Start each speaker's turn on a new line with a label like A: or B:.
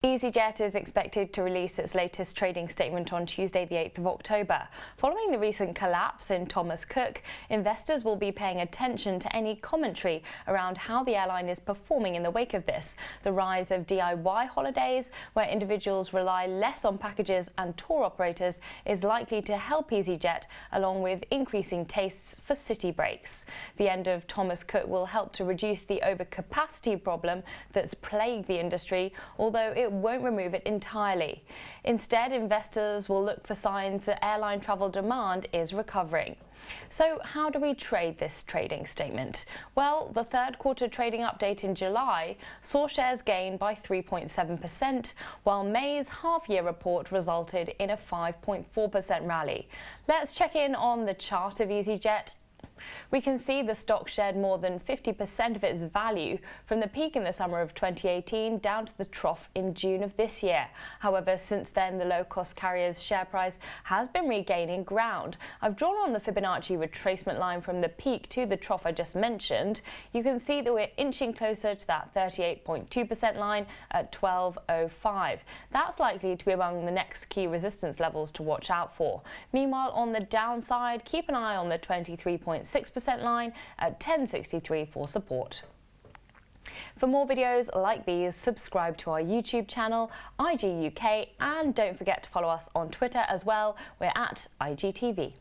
A: easyJet is expected to release its latest trading statement on Tuesday, the 8th of October. Following the recent collapse in Thomas Cook, investors will be paying attention to any commentary around how the airline is performing in the wake of this. The rise of DIY holidays, where individuals rely less on packages and tour operators, is likely to help easyJet, along with increasing tastes for city breaks. The end of Thomas Cook will help to reduce the overcapacity problem that's plagued the industry, although it won't remove it entirely. Instead, investors will look for signs that airline travel demand is recovering. So how do we trade this trading statement? Well, the third quarter trading update in July saw shares gain by 3.7%, while May's half-year report resulted in a 5.4% rally. Let's check in on the chart of easyJet. We can see the stock shed more than 50% of its value from the peak in the summer of 2018 down to the trough in June of this year. However, since then, the low-cost carrier's share price has been regaining ground. I've drawn on the Fibonacci retracement line from the peak to the trough I just mentioned. You can see that we're inching closer to that 38.2% line at 12.05. That's likely to be among the next key resistance levels to watch out for. Meanwhile, on the downside, keep an eye on the 23.6% line at 10.63 for support. For more videos like these, subscribe to our YouTube channel, IG UK, and don't forget to follow us on Twitter as well. We're at IGTV.